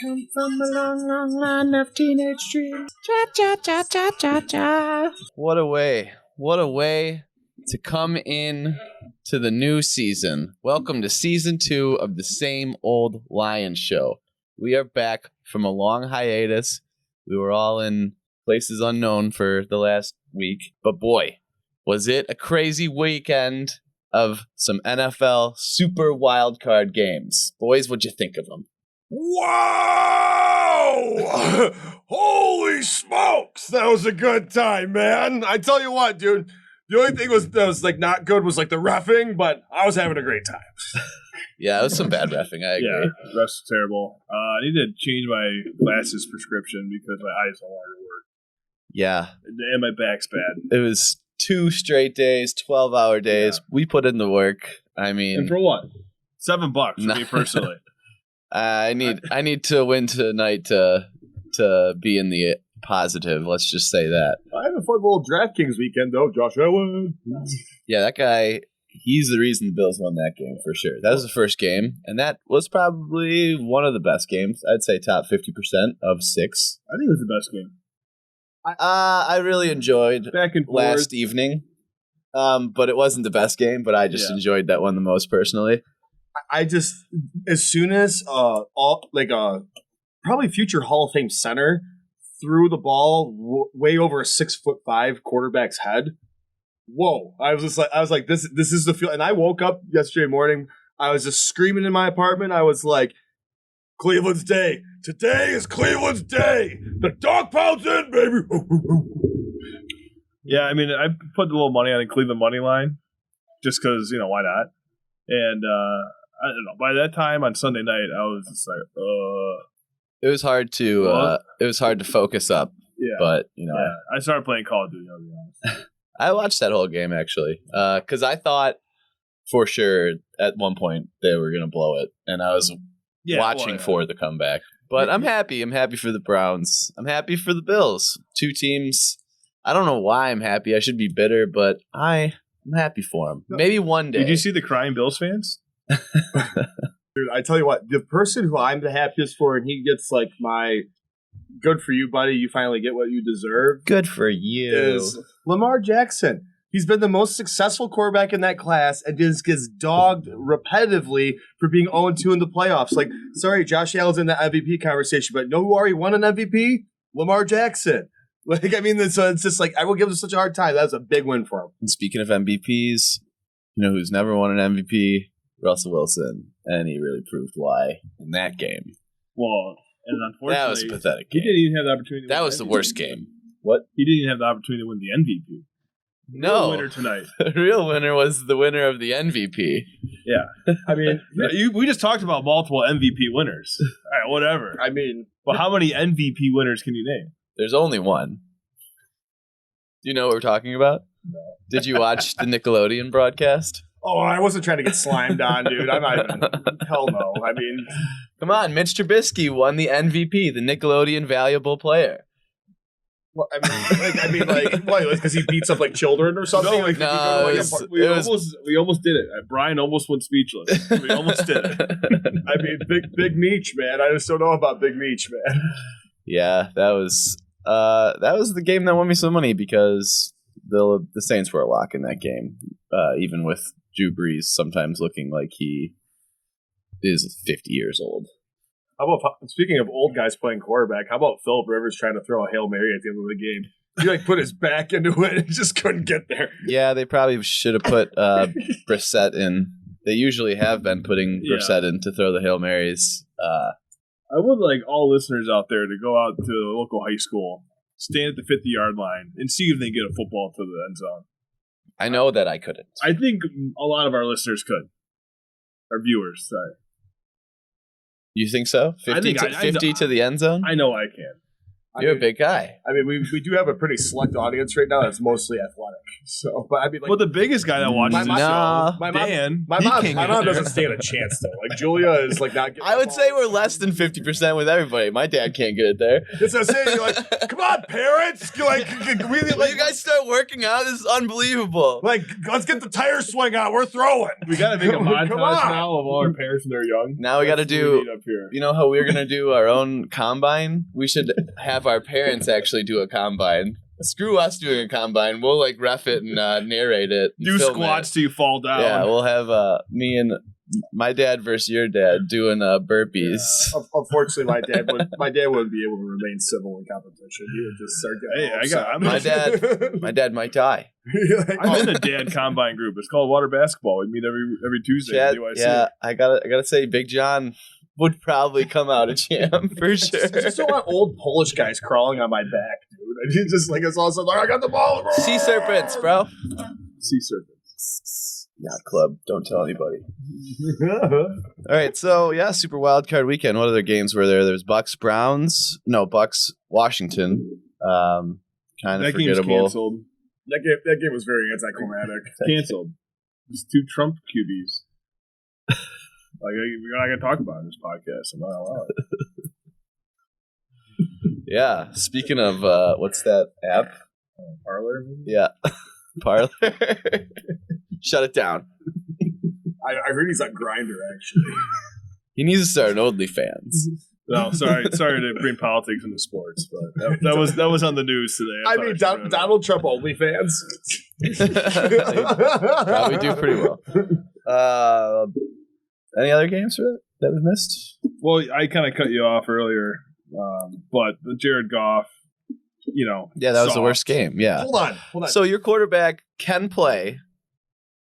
come from a long, long line of teenage dreams. Cha cha cha cha cha cha. What a way to come in to the new season. Welcome to season 2 of the Same Old Lion Show. We are back from a long hiatus. We were all in places unknown for the last week, but boy, was it a crazy weekend of some NFL super wildcard games. Boys, what'd you think of them? Wow! Holy smokes! That was a good time, man. I tell you what, dude. The only thing that was like not good was like the reffing, but I was having a great time. Yeah, it was some bad reffing. I agree. Yeah, ref's terrible. I need to change my glasses prescription because my eyes no longer work. Yeah. And my back's bad. It was 2 straight days, 12-hour days. Yeah. We put in the work. I mean, and for what? $7 for me personally. I need to win tonight to be in the positive. Let's just say that. I had a fun little DraftKings weekend though, Josh Allen. Yeah, that guy. He's the reason the Bills won that game for sure. That was the first game, and that was probably one of the best games. I'd say top 50% of 6. I think it was the best game. I really enjoyed back and forth last evening, but it wasn't the best game. But I just enjoyed that one the most personally. I just, as soon as probably future Hall of Fame center threw the ball way over a 6'5" quarterback's head. Whoa! I was like, this is the feel. And I woke up yesterday morning. I was just screaming in my apartment. I was like, Cleveland's day. Today is Cleveland's day. The dog pound's in, baby. Yeah, I mean, I put a little money on the Cleveland money line just because, why not? And I don't know. By that time on Sunday night, I was just like, It was hard to focus up. Yeah, but I started playing Call of Duty. I'll be honest. I watched that whole game actually, because I thought for sure at one point they were gonna blow it, and I was watching for the comeback. But I'm happy. I'm happy for the Browns. I'm happy for the Bills. 2 teams. I don't know why I'm happy. I should be bitter, but I'm happy for them. Maybe one day. Did you see the crying Bills fans? Dude, I tell you what, the person who I'm the happiest for, and he gets like my good for you, buddy, you finally get what you deserve. Good for you. Is Lamar Jackson. He's been the most successful quarterback in that class and just gets dogged repetitively for being 0-2 in the playoffs. Like, sorry, Josh Allen's in the MVP conversation, but know who already won an MVP? Lamar Jackson. Like, I mean, so it's just like, I will give him such a hard time. That was a big win for him. And speaking of MVPs, who's never won an MVP? Russell Wilson. And he really proved why in that game. Well, and unfortunately, that was a pathetic game. He didn't even have the opportunity to win. That was the worst game. What? He didn't even have the opportunity to win the MVP. No. The real winner tonight. The real winner was the winner of the MVP. Yeah. I mean, we just talked about multiple MVP winners. All right, whatever. I mean, but how many MVP winners can you name? There's only one. Do you know what we're talking about? No. Did you watch the Nickelodeon broadcast? Oh, I wasn't trying to get slimed on, dude. I'm not even. Hell no. I mean, come on. Mitch Trubisky won the MVP, the Nickelodeon Valuable Player. Well, I mean, what? Because he beats up like children or something? No, we almost did it. Brian almost went speechless. We almost did it. I mean, Big Meech, man. I just don't know about Big Meech, man. Yeah, that was the game that won me some money because the Saints were a lock in that game, even with Drew Brees sometimes looking like he is 50 years old. How about, speaking of old guys playing quarterback, how about Phillip Rivers trying to throw a Hail Mary at the end of the game? He put his back into it and just couldn't get there. Yeah, they probably should have put Brissett in. They usually have been putting Brissett in to throw the Hail Marys. I would like all listeners out there to go out to the local high school, stand at the 50-yard line, and see if they get a football to the end zone. I know that I couldn't. I think a lot of our listeners could. Our viewers, sorry. You think so? 50 to the end zone? I know I can. You're a big guy. I mean, we do have a pretty select audience right now that's mostly athletic. So, but I mean, well, the biggest guy that watches my mom doesn't stand a chance though. Like Julia is like not. I would say we're less than 50% with everybody. My dad can't get it there. It's a saying. You're like, come on, parents. Like, Will you guys start working out? This is unbelievable. like, let's get the tire swing out. We're throwing. We got to make a Come montage on. now of all our parents when they're young. Now we got to That's what we do. need up here. You know how we're gonna do our own combine? We should have our parents actually do a combine. Screw us doing a combine. We'll like ref it and narrate it. And Do film squats it. till you fall down. Yeah, we'll have me and my dad versus your dad doing burpees. Unfortunately, my dad wouldn't be able to remain civil in competition. He would just start getting Hey, My dad might die. I'm in a dad combine group. It's called Water Basketball. We meet every Tuesday. Chad, at DYC. yeah, I gotta say, Big John would probably come out a champ for sure. I just don't want old Polish guys crawling on my back, dude. I mean, just like it's all of a sudden, like, I got the ball. Bro. Sea serpents, bro. Sea serpents. Yacht club. Don't tell anybody. All right, so yeah, Super Wild Card Weekend. What other games were there? There's Bucks Washington. Kind of That game's forgettable. canceled. That game was very anticlimactic. Canceled. It's 2 Trump QBs. Like we're not gonna talk about it in this podcast. I'm not allowed. Yeah. Speaking of what's that app? Parlor. Yeah, Parlor. Shut it down. I heard he's on Grindr actually. He needs to start an OnlyFans. No, sorry to bring politics into sports, but that was on the news today. I thought mean, should bring it up. Donald Trump OnlyFans. Probably do pretty well. Any other games that we missed? Well, I kind of cut you off earlier, but the Jared Goff, Yeah, that was the soft. worst game. Yeah. Hold on. So your quarterback can play,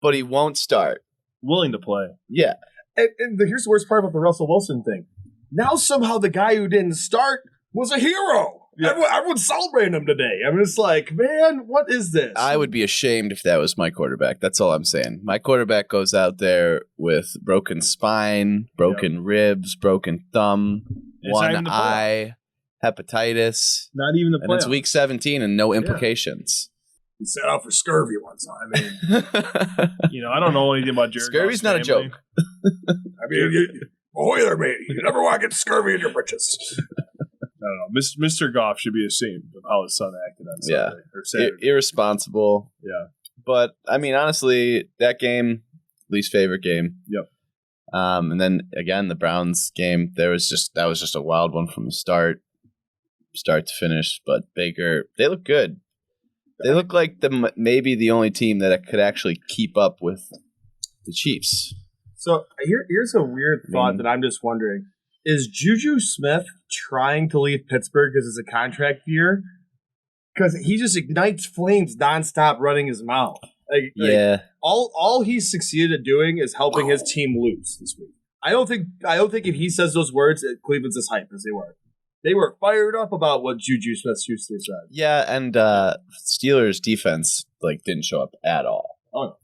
but he won't start. Willing to play. Yeah. And here's the worst part about the Russell Wilson thing. Now somehow the guy who didn't start was a hero. Yeah. Everyone's celebrating him today. I mean, it's like, man, what is this? I would be ashamed if that was my quarterback. That's all I'm saying. My quarterback goes out there with broken spine, broken ribs, broken thumb, It's not even one the eye, hepatitis, Not even the and it's playoffs. week 17 and no implications. He set out for scurvy one time. I mean, I don't know anything about Jared Scurvy's Goff's not a family. joke. ahoy there, matey. You never want to get scurvy in your britches. I don't know. Mr. Goff should be ashamed of how his son acted on Yeah. Sunday or Saturday. Irresponsible. Yeah. But, I mean, honestly, that game, least favorite game. Yep. And then, again, the Browns game, that was just a wild one from the start to finish. But Baker, they look good. They look like maybe the only team that could actually keep up with the Chiefs. So here's a weird thought that I'm just wondering. Is Juju Smith trying to leave Pittsburgh because it's a contract year? Because he just ignites flames nonstop running his mouth. Like, all he's succeeded at doing is helping his team lose this week. I don't think if he says those words, Cleveland's as hype as they were. They were fired up about what Juju Smith used to say. Yeah, and Steelers defense didn't show up at all. Oh,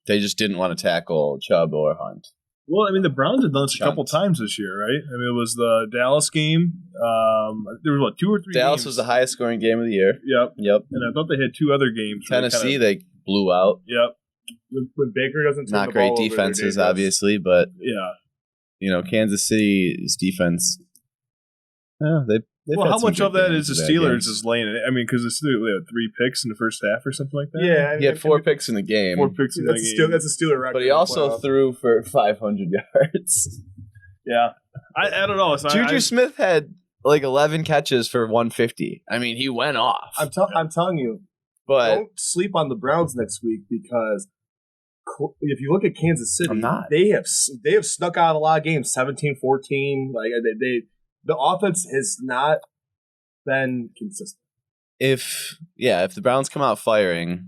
They just didn't want to tackle Chubb or Hunt. Well, I mean, the Browns have done this a couple times this year, right? I mean, it was the Dallas game. There was, 2 or 3 Dallas games? was the highest scoring game of the year. Yep. Yep. And I thought they had 2 other games. where Tennessee, they blew out. Yep. when Baker doesn't turn Not the great ball over, they're defenses, dangerous. obviously, but Yeah. Kansas City's defense. They've Well, had how some much good of that games is the and bad Steelers games. is laying it? I mean, because the Steelers had 3 picks in the first half or something like that. Yeah, He had 4 picks in the game, 4 picks in the that's game. that's a Steeler record. but he in the also playoffs. threw for 500 yards. Yeah. I don't know. So Juju Smith had 11 catches for 150. I mean, he went off. I'm telling you, But don't sleep on the Browns next week because if you look at Kansas City, I'm not. they have snuck out a lot of games, 17-14. Like the offense has not been consistent. if the Browns come out firing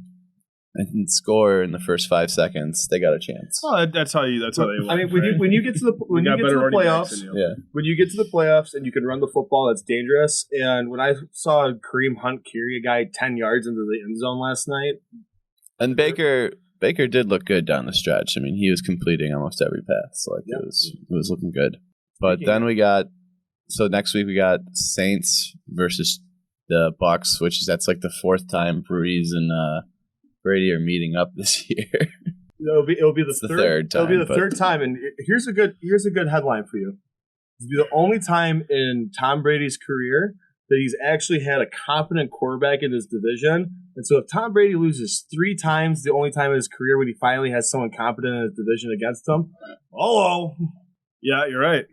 and score in the first 5 seconds, they got a chance. Oh, that's how they win. I mean, when you get to the playoffs, Yeah. when you get to the playoffs and you can run the football, it's dangerous. And when I saw Kareem Hunt carry a guy 10 yards into the end zone last night, And Baker did look good down the stretch. I mean, he was completing almost every pass. It was looking good. But then next week we got Saints versus the Bucks, that's the 4th time Breeze and Brady are meeting up this year. it'll be the third time. It'll be the third time. And here's a good headline for you. It'll be the only time in Tom Brady's career that he's actually had a competent quarterback in his division. And so if Tom Brady loses 3 times, the only time in his career when he finally has someone competent in his division against him, hello. Yeah, you're right.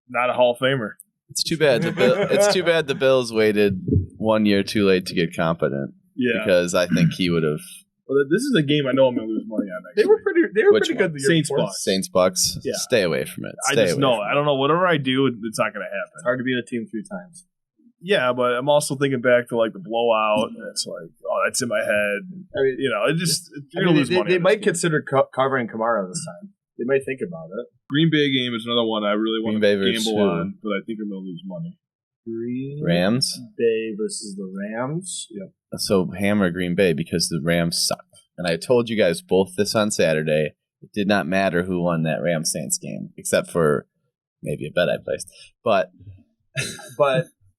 Not a Hall of Famer. It's too bad the Bills waited 1 year too late to get competent. Yeah. Because I think he would have. Well, this is a game I know I'm going to lose money on next They were week. pretty good the year Saints before. Bucks. Saints Bucks. Yeah. Stay away from it. I Stay just away know. from it. I don't know. Whatever I do, it's not going to happen. It's hard to beat a team 3 times. Yeah, but I'm also thinking back to like the blowout. And it's like, oh, that's in my head. I mean, You know, it just you're I going to mean, lose money. they on might this game. consider covering Kamara this time. They might think about it. Green Bay game is another one I really want Green Bay to versus gamble who? on, but I think I'm going to lose money. Green Rams. Bay versus the Rams. Yep. So hammer Green Bay because the Rams suck. And I told you guys both this on Saturday. It did not matter who won that Rams Saints game, except for maybe a bet I placed. But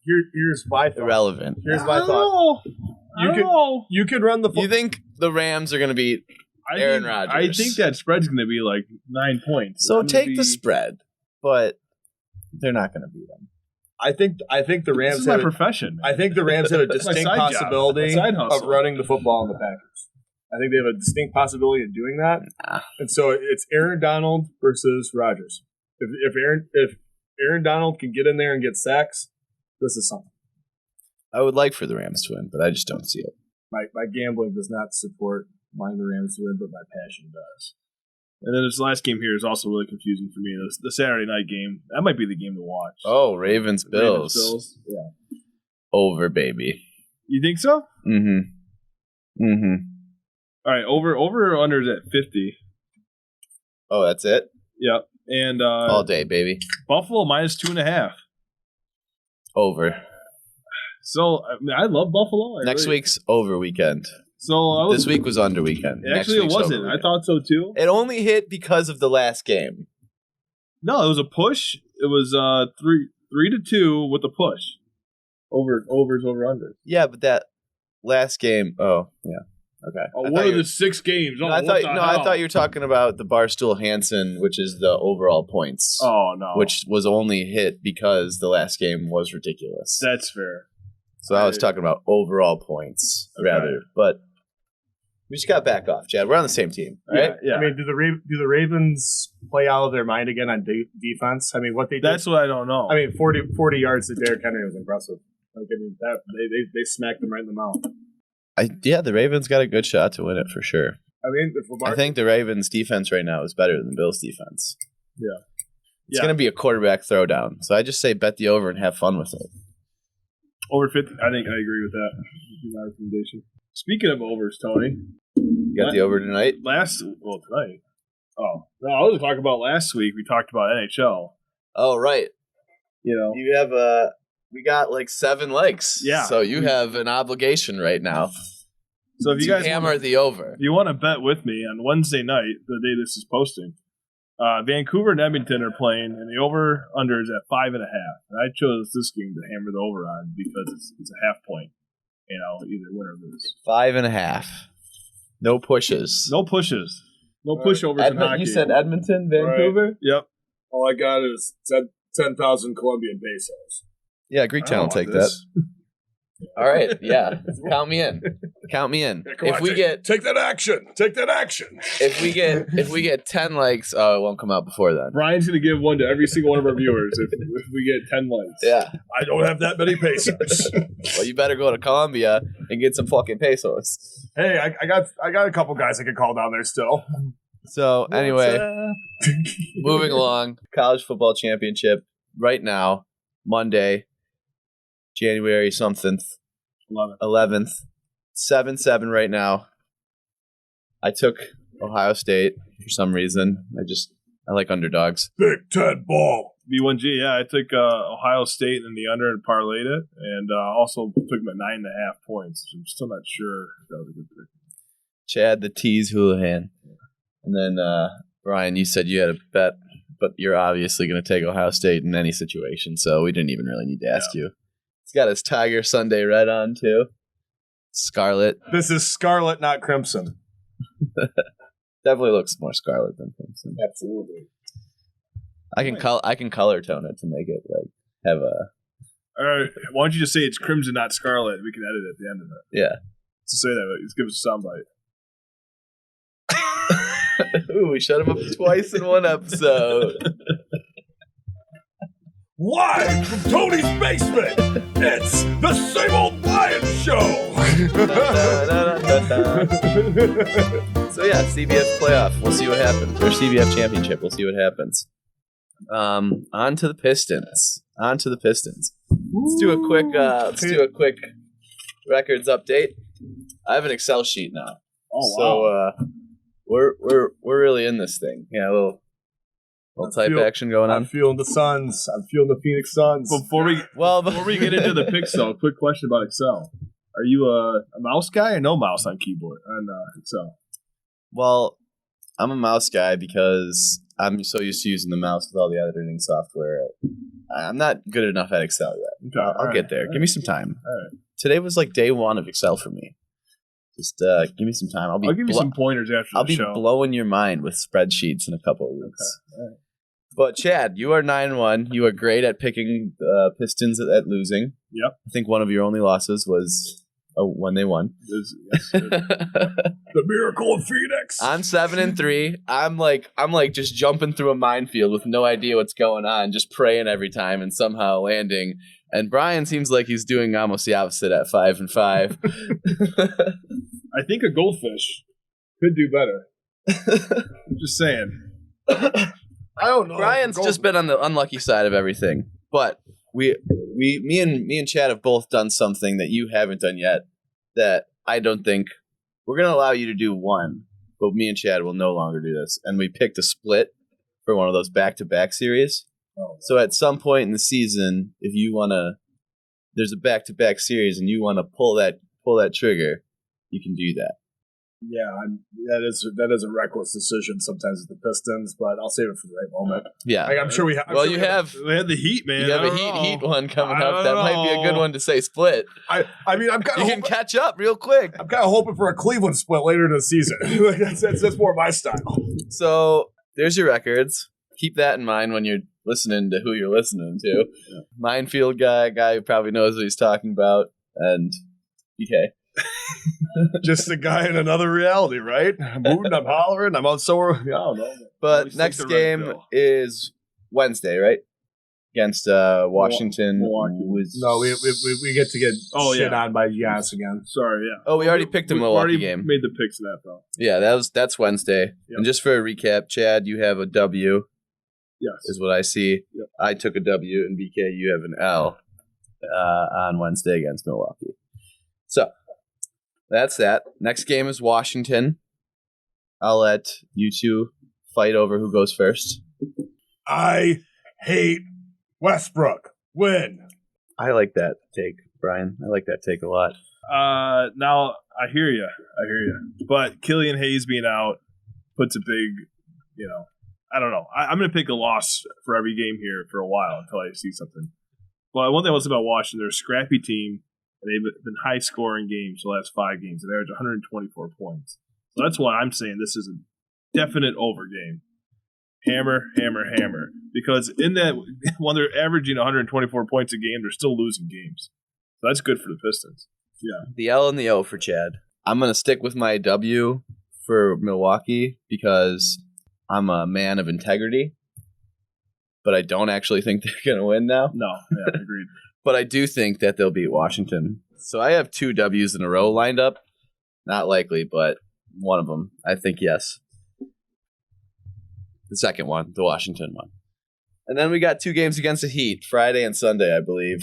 here's my thought. irrelevant. Here's my thought. You could run the You think the Rams are going to beat Aaron Rodgers? I think that spread's going to be like 9 points. So I'm gonna take be- the spread, but they're not going to beat them. I think the This Rams is my have profession. I think the Rams have a That's my distinct side job. possibility My side of hustle. running the football on the Packers. I think they have a distinct possibility of doing that. Nah. And so it's Aaron Donald versus Rodgers. If Aaron Donald can get in there and get sacks, this is something. I would like for the Rams to win, but I just don't see it. My gambling does not support wanting the Rams to win, but my passion does. And then this last game here is also really confusing for me. The Saturday night game, that might be the game to watch. Oh, Ravens Bills. Bills. Yeah. Over, baby. You think so? Mm-hmm. All right, over or under is at 50. Oh, that's it? Yep. And All day, baby. Buffalo minus 2.5. Over. So I love Buffalo. Next week's over weekend. So This week was under weekend. Next Actually, it week's wasn't. over I weekend. thought so too. It only hit because of the last game. No, it was a push. It was 3-2 with a push. Overs over under. Yeah, but that last game. Oh, yeah. Okay. Oh, I one thought of you- the 6 games. Oh, I what thought the I hell? thought you were talking about the Barstool Hansen, which is the overall points, Oh no, which was only hit because the last game was ridiculous. that's fair. So I was talking about overall points rather, but we just got back off, Chad. We're on the same team, right? Yeah. I mean, do the Ravens play out of their mind again on defense? I mean, what they did. That's what I don't know. I mean, 40 yards to Derrick Henry was impressive. Like, I mean, that they smacked them right in the mouth. The Ravens got a good shot to win it for sure. I mean, if Lamar, I think the Ravens defense right now is better than Bills defense. Yeah. It's Yeah. going to be a quarterback throwdown. So I just say bet the over and have fun with it. Over 50. I think I agree with that. That'd be my recommendation. Speaking of overs, Tony. You got the over tonight? Tonight. Oh no, I was talking about last week. We talked about NHL. Oh, right. You know, You have we got like 7 likes. Yeah. So you have an obligation right now so if you to guys hammer wanna, the over. if you want to bet with me on Wednesday night, the day this is posting, Vancouver and Edmonton are playing, and the over under is at 5.5. And I chose this game to hammer the over on because it's a half point. You know, either win or lose. 5.5. No pushes. No pushes. No pushovers in hockey. You said Edmonton, Vancouver? Yep. all I got is 10,000 Colombian pesos. Yeah, Greektown will I don't take want this. that. All right. Yeah. Count me in. Count me in. If we get take that action, if we get 10 likes, oh, it won't come out before then. Brian's going to give one to every single one of our viewers if we get 10 likes. Yeah. I don't have that many pesos. Well, you better go to Colombia and get some fucking pesos. Hey, I got a couple guys I could call down there still. So anyway, moving along, college football championship right now, Monday, January something, 11th, 7-7 right now. I took Ohio State for some reason. I like underdogs. Big Ten ball. B1G, yeah. I took Ohio State in the under and parlayed it, and also took them at 9.5 points. I'm still not sure if that was a good pick. Chad the Tease Houlihan. And then, Brian, you said you had a bet, but you're obviously going to take Ohio State in any situation, so we didn't even really need to ask you. He's got his Tiger Sunday red on, too. Scarlet. This is Scarlet, not Crimson. Definitely looks more scarlet than crimson. Absolutely. I can color tone it to make it like have a Or why don't you just say it's crimson, not scarlet? We can edit it at the end of it. Yeah. So say that. Just give us a soundbite. Ooh, we shut him up twice in one episode. Live from Tony's basement, it's the Same Old Lion Show. So yeah, CBF playoff. We'll see what happens. Or CBF championship. We'll see what happens. On to the Pistons. Let's do a quick. Records update. I have an Excel sheet now. Oh, wow. So we're really in this thing. Yeah, a little type action going on. I'm feeling the Suns. I'm feeling the Phoenix Suns. Before we get into the picks, though, quick question about Excel. Are you a mouse guy or no mouse on keyboard on Excel? Well, I'm a mouse guy because I'm so used to using the mouse with all the editing software. I'm not good enough at Excel yet. Okay, I'll get there. Give me some time. All right. Today was like day one of Excel for me. Just give me some time. I'll give you some pointers after I'll the show. be blowing your mind with spreadsheets in a couple of weeks. Okay. All right. But Chad, you are 9-1. You are great at picking Pistons at losing. Yep. I think one of your only losses was when they won. Yes, the miracle of Phoenix. I'm 7-3. I'm like just jumping through a minefield with no idea what's going on, just praying every time and somehow landing. And Brian seems like he's doing almost the opposite at 5-5. I think a goldfish could do better. I'm just saying. I don't know. Brian's just been on the unlucky side of everything. But me and Chad have both done something that you haven't done yet that I don't think we're going to allow you to do one, but me and Chad will no longer do this. And we picked a split for one of those back-to-back series. Oh, so at some point in the season, if you want to, there's a back-to-back series and you want to pull that trigger, you can do that. Yeah, that is a reckless decision sometimes with the Pistons, but I'll save it for the right moment. Yeah, I'm sure we have. We have the Heat, man. You have a Heat one coming up. That might be a good one to say split. I mean, I'm kind of you can catch up real quick. I'm kind of hoping for a Cleveland split later in the season. that's more my style. So there's your records. Keep that in mind when you're listening to who you're listening to. Yeah. Minefield guy who probably knows what he's talking about, and BK. Just a guy in another reality, right? I'm hooting, I'm hollering, I'm on sore. I don't know. But next game is Wednesday, right? Against Washington. No, we get to get shit on by Giannis again. Sorry, yeah. Oh, we already picked a Milwaukee game. Made the picks of that, though. Yeah, that's Wednesday. Yep. And just for a recap, Chad, you have a W. Yes. Is what I see. Yep. I took a W, and BK, you have an L on Wednesday against Milwaukee. So that's that. Next game is Washington. I'll let you two fight over who goes first. I hate Westbrook. Win. I like that take, Brian. I like that take a lot. Now, I hear you. But Killian Hayes being out puts a big, I don't know. I'm going to pick a loss for every game here for a while until I see something. But one thing I will say about Washington, they're a scrappy team. And they've been high-scoring games the last 5 games. They average 124 points. So that's why I'm saying this is a definite over game. Hammer, hammer, hammer. Because in that, when they're averaging 124 points a game, they're still losing games. So that's good for the Pistons. Yeah. The L and the O for Chad. I'm going to stick with my W for Milwaukee because I'm a man of integrity. But I don't actually think they're going to win now. No, yeah, agreed. But I do think that they'll beat Washington. So I have 2 W's in a row lined up. Not likely, but one of them. I think yes. The second one, the Washington one. And then we got 2 games against the Heat, Friday and Sunday, I believe.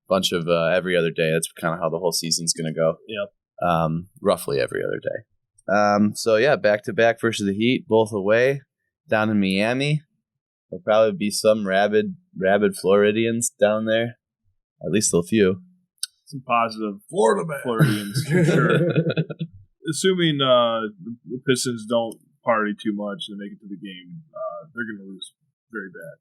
Bunch of every other day. That's kind of how the whole season's going to go. Yep. Roughly every other day. So yeah, back-to-back versus the Heat, both away, down in Miami. There'll probably be some rabid Floridians down there. At least a few. Some positive Florida man. Floridians, for sure. Assuming the Pistons don't party too much and make it to the game, they're going to lose very bad.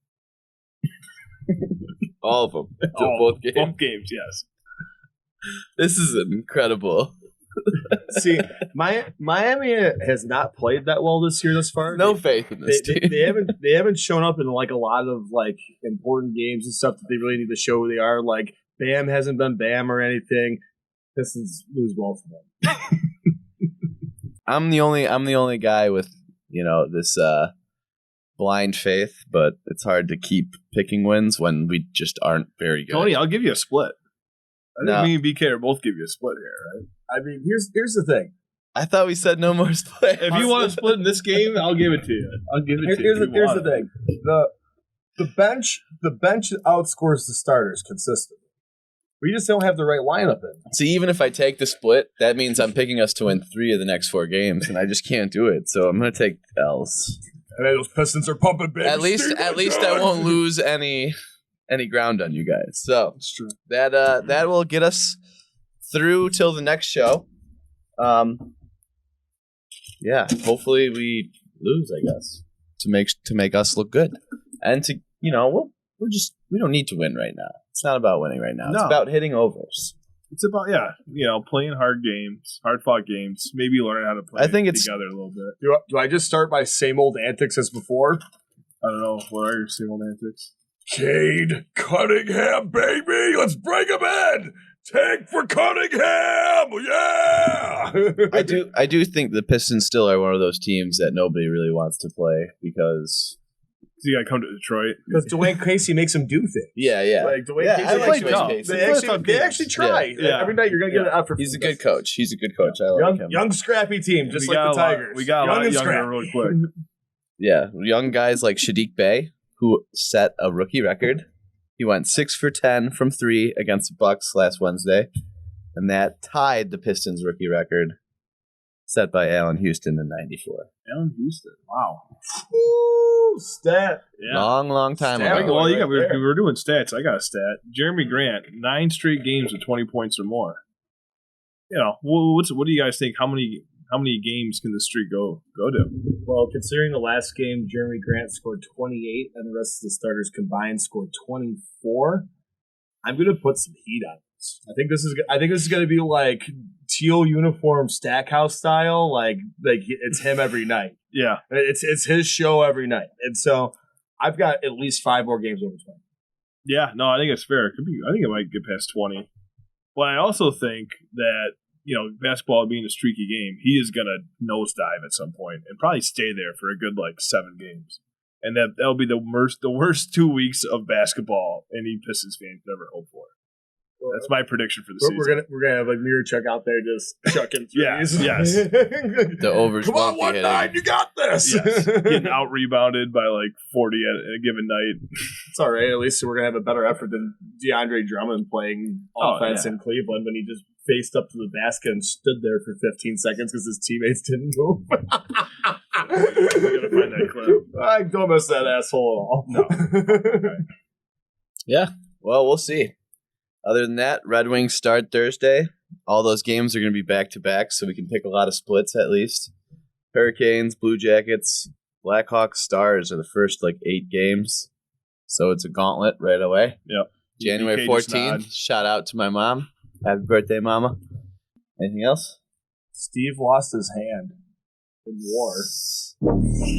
All of them. Both games. Both games, yes. This is incredible. See, Miami has not played that well this year thus far. No faith in this team. They haven't shown up in like a lot of like important games and stuff that they really need to show who they are. Like Bam hasn't been Bam or anything. Pistons lose well for them. I'm the only guy with this blind faith, but it's hard to keep picking wins when we just aren't very good. Tony, I'll give you a split. I No. think me and BK are both give you a split here, right? I mean, here's the thing. I thought we said no more split. If you want to split in this game, I'll give it to you. I'll give it to you. Here's the thing. The bench outscores the starters consistently. We just don't have the right lineup in. See, even if I take the split, that means I'm picking us to win 3 of the next 4 games, and I just can't do it. So I'm going to take L's. And those Pistons are pumping, baby. At least I won't lose any ground on you guys. So That's true. that will get us through till the next show. Yeah, hopefully we lose, I guess, to make us look good, and to we don't need to win right now. It's not about winning right now. It's No. about hitting overs. It's about playing hard games, hard fought games. Maybe learn how to play I think it's- together a little bit. Do I just start my same old antics as before? I don't know. What are your single antics? Cade Cunningham, baby! Let's bring him in! Tank for Cunningham! Yeah! I do think the Pistons still are one of those teams that nobody really wants to play because So you got to come to Detroit. Because Dwayne Casey makes him do things. yeah. Like Dwayne Yeah, Casey I like likes Dwayne tough. Casey. They actually try. Yeah. Every night you're gonna get an effort. He's a good coach. He's a good coach. I like him. Young scrappy team, just We like got the a lot- Tigers. we got a Young lot and younger scrappy. really quick. Yeah, young guys like Sadiq Bey, who set a rookie record. He went 6 for 10 from 3 against the Bucks last Wednesday, and that tied the Pistons rookie record set by Allen Houston in '94. Allen Houston. Wow. Woo, stat. Yeah. Long time Stat ago. boy. Well, right there. we're doing stats. I got a stat. Jeremy Grant, 9 straight games with 20 points or more. What do you guys think? How many games can this streak go to? Well, considering the last game, Jeremy Grant scored 28, and the rest of the starters combined scored 24. I'm going to put some heat on this. I think this is going to be like teal uniform Stackhouse style. Like it's him every night. Yeah. It's his show every night, and so I've got at least 5 more games over 20. Yeah, no, I think it's fair. It could be. I think it might get past 20. But I also think that, basketball being a streaky game, he is going to nosedive at some point and probably stay there for a good, 7 games. And that'll be the worst 2 weeks of basketball any Pistons fan could ever hope for. That's my prediction for the season. We're gonna have Mirror Chuck out there just chucking Yeah, threes. yes. The overs Come on, won't be 1-9, hitting. you got this. Yes. Getting out rebounded by 40 at a given night. It's all right. At least we're gonna have a better effort than DeAndre Drummond playing offense yeah. in Cleveland when he just faced up to the basket and stood there for 15 seconds because his teammates didn't move. We gotta find that clip. I don't miss that asshole at all. No. Yeah, well, we'll see. Other than that, Red Wings start Thursday. All those games are going to be back-to-back, so we can pick a lot of splits at least. Hurricanes, Blue Jackets, Blackhawks, Stars are the first 8 games. So it's a gauntlet right away. Yep. January BK just 14th, nod. shout out to my mom. Happy birthday, Mama. Anything else? Steve lost his hand in war.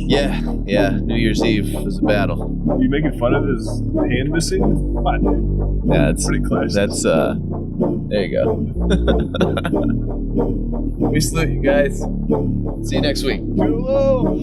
Yeah. New Year's Eve was a battle. Are you making fun of his hand missing? Come on, dude. Yeah, it's Pretty classic. that's there you go. We salute you guys. See you next week. Too low.